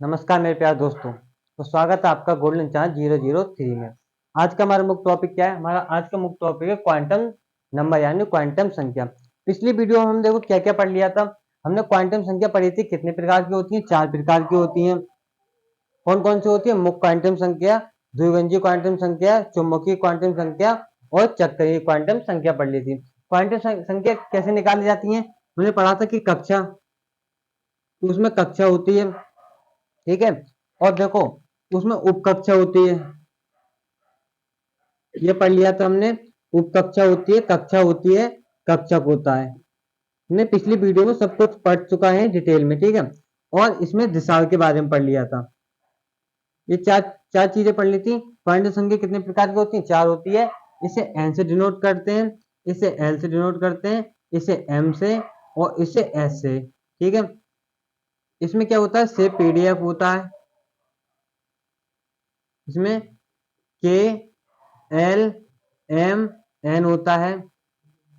नमस्कार मेरे प्यारे दोस्तों। तो स्वागत है आपका गोल्डन चांस 003 में। आज का हमारा मुख्य टॉपिक क्या है? हमारा आज का मुख्य टॉपिक है क्वांटम नंबर यानी क्वांटम संख्या। पिछली वीडियो में हम देखो क्या क्या पढ़ लिया था। हमने क्वांटम संख्या पढ़ी थी, कितने प्रकार की होती है? 4 प्रकार की होती है। कौन कौन सी होती है? मुख्य क्वांटम संख्या, द्विगंजीय क्वांटम संख्या, चुंबकीय क्वांटम संख्या और चक्रीय क्वांटम संख्या पढ़ ली थी। क्वांटम संख्या कैसे निकाली जाती है? हमने पढ़ा था कि कक्षा, उसमें कक्षा होती है, ठीक है। और देखो उसमें उपकक्षा होती है, ये पढ़ लिया था हमने। उपकक्षा होती है, कक्षा होती है, कक्षक होता है। हमने पिछली वीडियो में सब कुछ पढ़ चुका है डिटेल में, ठीक है। और इसमें दिशाओं के बारे में पढ़ लिया था। ये चार चार चीजें पढ़ ली थी। क्वांटम संख्या कितने प्रकार की होती है? 4 होती है। इसे एन से डिनोट करते हैं, इसे एल से डिनोट करते हैं, इसे एम से और इसे एस से, ठीक है। इसमें क्या होता है? से पीडीएफ होता है। इसमें के एल एम एन होता है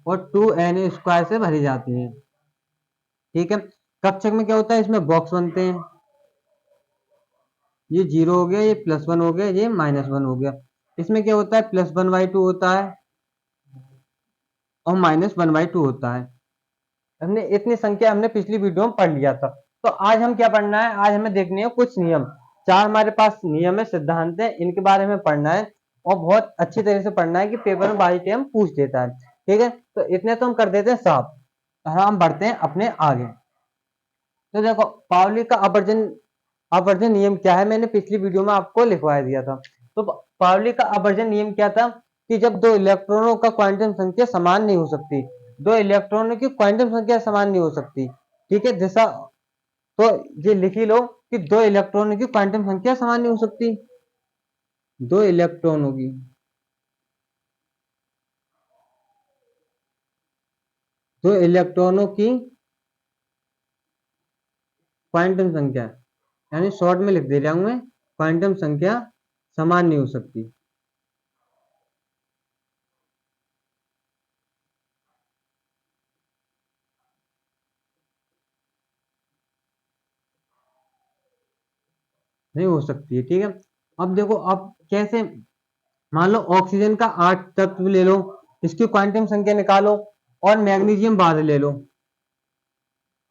और 2n स्क्वायर से भरी जाती है, ठीक है। कक्षक में क्या होता है? इसमें बॉक्स बनते हैं। ये 0 हो गया, ये +1 हो गया, ये -1 हो गया। इसमें क्या होता है? +1/2 होता है और -1/2 होता है। हमने इतनी संख्या हमने पिछली वीडियो में पढ़ लिया था। तो आज हम क्या पढ़ना है? आज हमें देखने हैं कुछ नियम। 4 हमारे पास नियम है, सिद्धांत है, इनके बारे में पढ़ना है और बहुत अच्छी तरह से पढ़ना है कि पेपर में बाई टाइम पूछ देता है, ठीक है। तो इतने तो हम कर देते हैं साफ। हम बढ़ते हैं अपने आगे। तो देखो पावली का अपवर्जन अपवर्जन नियम क्या है? मैंने पिछली वीडियो में आपको लिखवा दिया था। तो पावली का अपवर्जन नियम क्या था कि जब दो इलेक्ट्रॉनों का क्वांटम संख्या समान नहीं हो सकती, दो इलेक्ट्रॉनों की क्वांटम संख्या समान नहीं हो सकती, ठीक है। जैसा तो ये लिख ही लो कि दो इलेक्ट्रॉनों की क्वांटम संख्या समान नहीं हो सकती। दो इलेक्ट्रॉनों की दो इलेक्ट्रॉनों की क्वांटम संख्या, यानी शॉर्ट में लिख दे रहा हूं मैं, क्वांटम संख्या समान नहीं हो सकती। नहीं हो सकती है, ठीक है। अब देखो अब कैसे, मान लो ऑक्सीजन का 8 तत्व ले लो, इसकी क्वांटम संख्या निकालो। और मैग्नीशियम 12 ले लो,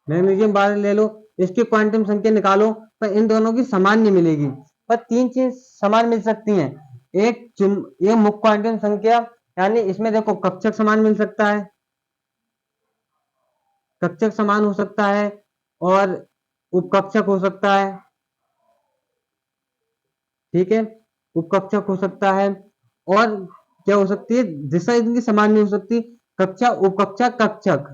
मैग्नीशियम 12 ले लो, इसकी क्वांटम संख्या निकालो। पर इन दोनों की समान नहीं मिलेगी, पर 3 चीज समान मिल सकती हैं। एक मुख्य क्वांटम संख्या, यानी इसमें देखो कक्षक समान मिल सकता है, कक्षक समान हो सकता है और उपकक्षक हो सकता है, ठीक है। उपकक्षक हो सकता है और क्या हो सकती है? दिशा इनकी समान नहीं हो सकती। कक्षा, उपकक्षा, कक्षक,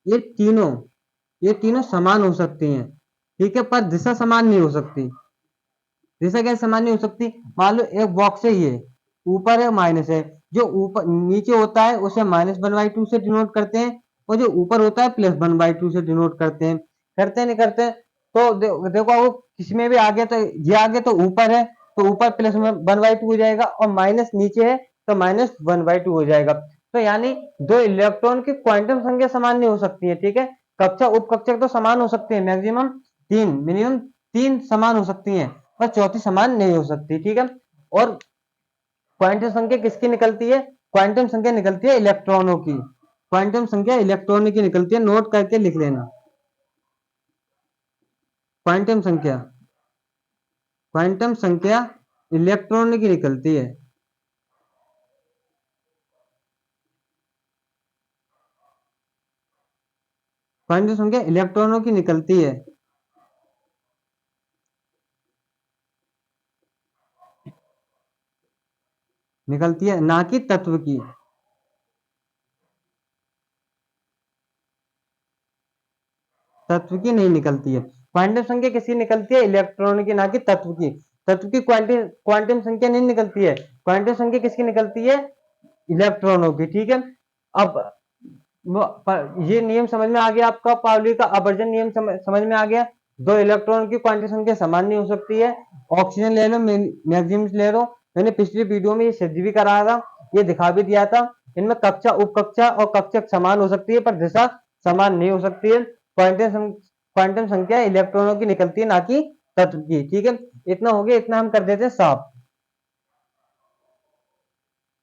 ये तीनों ये तीनों समान हो सकती हैं, ठीक है, पर दिशा समान नहीं हो सकती। दिशा कैसे समान नहीं हो सकती? मान लो एक बॉक्स है, ये ऊपर है माइनस है, जो ऊपर नीचे होता है उसे -1/2 से डिनोट करते हैं और जो ऊपर होता है +1/2 से डिनोट करते हैं। करते नहीं करते? तो देखो वो किसमें भी आगे, तो ये आगे तो ऊपर है तो ऊपर +1/2 हो जाएगा और माइनस नीचे है तो -1/2 हो जाएगा। तो यानी दो इलेक्ट्रॉन की क्वांटम संख्या समान नहीं हो सकती है, ठीक है। कक्षा उपकक्षक तो समान हो सकते हैं, मैक्सिमम 3, मिनिमम 3 समान हो सकती हैं, पर चौथी समान नहीं हो सकती, ठीक है। और क्वांटम संख्या किसकी निकलती है? क्वांटम संख्या निकलती है इलेक्ट्रॉनों की। क्वांटम संख्या इलेक्ट्रॉनों की निकलती है, नोट करके लिख लेना। क्वांटम संख्या क्वांटम संख्या इलेक्ट्रॉनों की निकलती है। क्वांटम संख्या इलेक्ट्रॉनों की निकलती है, ना कि तत्व की। तत्व की नहीं निकलती है। क्वांटम संख्या किसकी निकलती है? इलेक्ट्रॉन की, ना कि तत्व की। तत्व की क्वांटम क्वांटम संख्या नहीं निकलती है। क्वांटम संख्या किसकी निकलती है? इलेक्ट्रॉनों की, ठीक है। अब ये नियम समझ में आ गया आपका, पावली का आवर्जन नियम समझ में आ गया। दो इलेक्ट्रॉन की क्वांटम संख्या समान नहीं हो सकती है। ऑक्सीजन ले लो, मैग्नीशियम ले लो, मैंने पिछली वीडियो में ये सिद्ध भी कराया था, ये दिखा भी दिया था। इनमें कक्षा, उपकक्षा और कक्षक समान हो सकती है, पर दिशा समान नहीं हो सकती है। क्वांटम संख्या इलेक्ट्रॉनों की निकलती है, ना कि तत्व की। ठीक है, इतना हो गया, इतना हम कर देते हैं साफ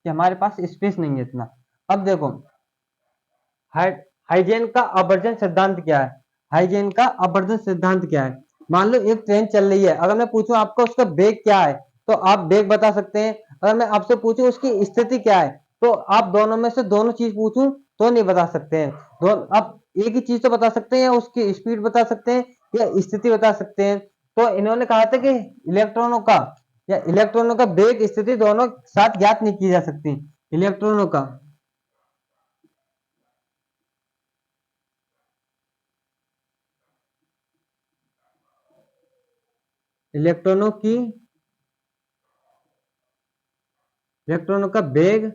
कि हमारे पास स्पेस नहीं है इतना। अब देखो हाइजेन का आवर्जन सिद्धांत क्या है। हाइजेन का आवर्जन सिद्धांत क्या है। मान लो एक ट्रेन चल रही है, अगर मैं पूछूं आपको उसका वेग क्या है, तो आप वेग बता सकते हैं। अगर मैं आपसे पूछूं उसकी स्थिति क्या है, तो आप दोनों में से दोनों चीज पूछूं तो नहीं बता सकते हैं। दोनों आप एक ही चीज तो बता सकते हैं, या उसकी स्पीड बता सकते हैं या स्थिति बता सकते हैं। तो इन्होंने कहा था कि इलेक्ट्रॉनों का इलेक्ट्रॉनों का वेग स्थिति दोनों साथ ज्ञात नहीं की जा सकती। इलेक्ट्रॉनों का इलेक्ट्रॉनों की इलेक्ट्रॉनों का वेग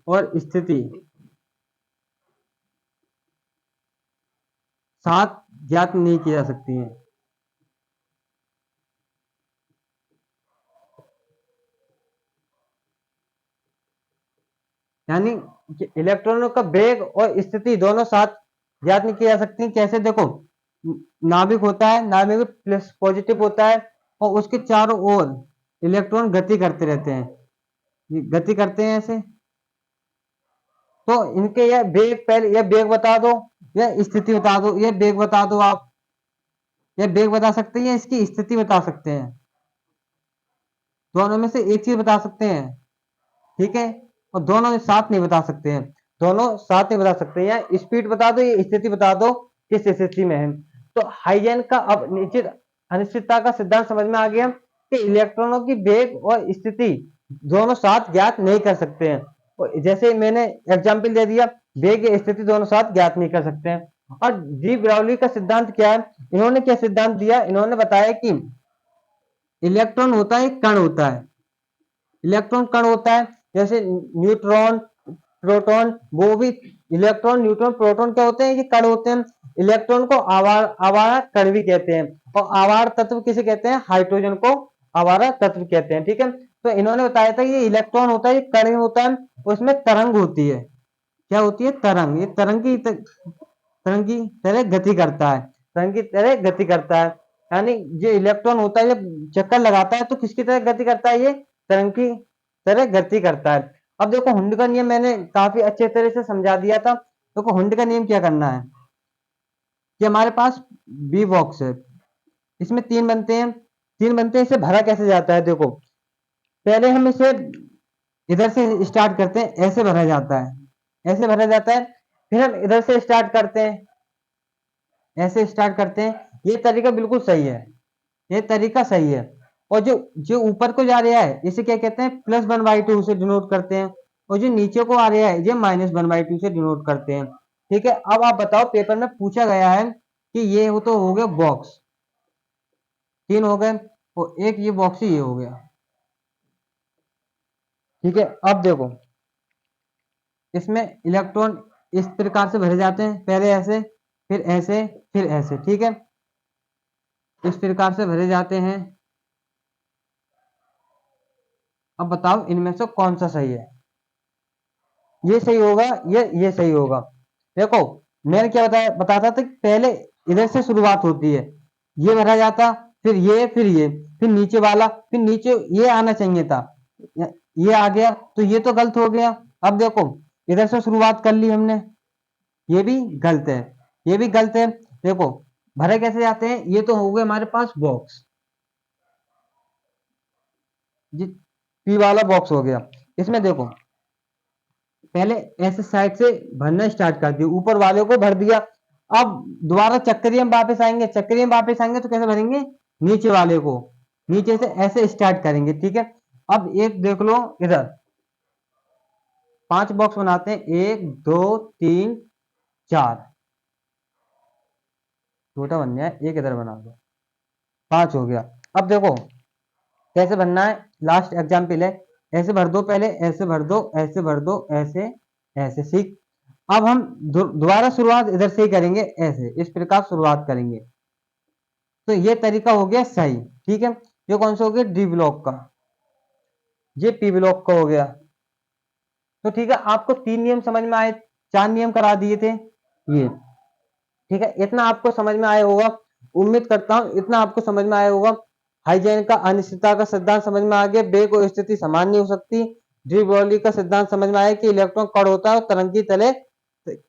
और स्थिति साथ ज्ञात नहीं की जा सकती है। यानी कि इलेक्ट्रॉनों का वेग और स्थिति दोनों साथ ज्ञात नहीं की जा सकती। कैसे, देखो नाभिक होता है, नाभिक में प्लस पॉजिटिव होता है, और उसके चारों ओर इलेक्ट्रॉन गति करते रहते हैं, गति करते हैं ऐसे। तो इनके यह वेग, पहले यह वेग बता दो या स्थिति बता दो। यह वेग बता दो आप, यह वेग बता सकते हैं या इसकी स्थिति बता सकते हैं। दोनों में से एक चीज बता सकते हैं, ठीक है, और दोनों साथ नहीं बता सकते हैं। दोनों साथ नहीं बता सकते हैं, या स्पीड बता दो या स्थिति बता दो किस स्थिति में है। तो हाइजेन का अब निश्चित अनिश्चितता का सिद्धांत समझ में आ गया कि इलेक्ट्रॉनों की वेग और स्थिति दोनों साथ ज्ञात नहीं कर सकते हैं। और जैसे मैंने एग्जाम्पल दे दिया, वेग या स्थिति दोनों साथ ज्ञात नहीं कर सकते हैं। और डी ब्राउली का सिद्धांत क्या है, इन्होंने क्या सिद्धांत दिया, इन्होंने बताया कि इलेक्ट्रॉन होता है, कण होता है। इलेक्ट्रॉन कण होता है, जैसे न्यूट्रॉन, प्रोटॉन, वो भी इलेक्ट्रॉन, न्यूट्रॉन, प्रोटॉन क्या होते हैं, ये कण होते हैं। इलेक्ट्रॉन को आवारा कण भी कहते हैं, और आवार तत्व किसे कहते हैं, हाइड्रोजन को आवारा तत्व कहते हैं। ठीक है, तो इन्होंने बताया था कि ये इलेक्ट्रॉन होता है, ये कण होता है, उसमें तरंग होती है। क्या होती है, तरंग। ये तरंग की तरह गति करता है, तरंग की तरह गति करता है। यानी जो इलेक्ट्रॉन होता है, जब चक्कर लगाता है तो किसकी तरह गति करता है, ये तरंग की तरह गति करता है। अब देखो हुंड का नियम मैंने काफी अच्छे तरह से समझा दिया था। देखो हुंड का नियम क्या करना है, कि हमारे पास बी बॉक्स है, इसमें तीन बनते हैं, तीन बनते हैं, इसे भरा कैसे जाता है। देखो पहले हम इसे इधर से स्टार्ट करते हैं, ऐसे भरा जाता है, ऐसे भरा जाता है। फिर हम इधर से स्टार्ट करते हैं, ऐसे स्टार्ट करते हैं। ये तरीका बिल्कुल सही है, ये तरीका सही है। और जो जो ऊपर को जा रहा है इसे क्या कहते हैं, +1/2 से डिनोट करते हैं। और जो नीचे को आ रहा है ये -1/2 से डिनोट करते हैं। ठीक है, अब आप बताओ, पेपर में पूछा गया है कि ये हो तो हो गया बॉक्स, तीन हो गए, और एक ये बॉक्स ही ये हो गया। ठीक है, अब देखो इसमें इलेक्ट्रॉन इस प्रकार से भरे जाते हैं, पहले ऐसे, फिर ऐसे, फिर ऐसे। ठीक है, इस प्रकार से भरे जाते हैं। अब बताओ इनमें से कौन सा सही है, ये सही होगा ये सही होगा। देखो मैंने क्या बताता था कि पहले इधर से शुरुआत होती है, ये भरा जाता, फिर ये, फिर ये, फिर नीचे वाला, फिर नीचे ये आना चाहिए था, ये आ गया, तो ये तो गलत हो गया। अब देखो इधर से शुरुआत कर ली हमने, ये भी गलत है, ये भी गलत है। देखो भरे कैसे जाते हैं, ये तो हो गए हमारे पास बॉक्स, जी पी वाला बॉक्स हो गया। इसमें देखो पहले ऐसे साइड से भरना स्टार्ट कर दिया, ऊपर वाले को भर दिया। अब दोबारा चक्करिया में वापस आएंगे, चक्करिया में वापस आएंगे तो कैसे भरेंगे, नीचे वाले को, नीचे से ऐसे स्टार्ट करेंगे। ठीक है, अब एक देख लो इधर, 5 बॉक्स बनाते हैं, 1 2 3 4, छोटा बन गया, एक इधर बना दो, 5 हो गया। अब देखो कैसे बनना है, लास्ट एग्जाम्पल है, ऐसे भर दो, पहले ऐसे भर दो, ऐसे भर दो, ऐसे, ऐसे, ठीक। अब हम दोबारा शुरुआत इधर से ही करेंगे, ऐसे इस प्रकार शुरुआत करेंगे। तो ये तरीका हो गया सही। ठीक है, ये कौन सा हो गया, डी ब्लॉक का, ये पी ब्लॉक का हो गया। तो ठीक है, आपको 3 नियम समझ में आए, 4 नियम करा दिए थे ये। ठीक है, इतना आपको समझ में आया होगा, उम्मीद करता हूँ इतना आपको समझ में आया होगा। हाइजेन का अनिश्चितता का सिद्धांत समझ में आ गया, वेग और स्थिति समान नहीं हो सकती। डी ब्रोगली का सिद्धांत समझ में आया कि इलेक्ट्रॉन कण होता है और तरंग की तले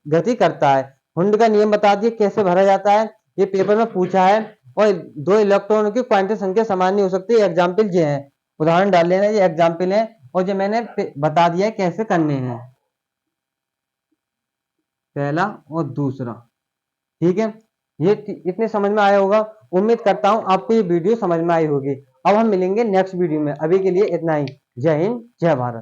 गति करता है। हुंड का नियम बता दिए कैसे भरा जाता है, ये पेपर में पूछा है। और दो इलेक्ट्रॉनों की क्वांटम संख्या समान नहीं हो सकती, एग्जाम्पल ये है, उदाहरण डाल लेना, ये एग्जाम्पल है और जो मैंने बता दिया है कैसे करने हैं, पहला और दूसरा। ठीक है, ये इतने समझ में आया होगा। उम्मीद करता हूं आपको ये वीडियो समझ में आई होगी। अब हम मिलेंगे नेक्स्ट वीडियो में, अभी के लिए इतना ही। जय हिंद, जय भारत।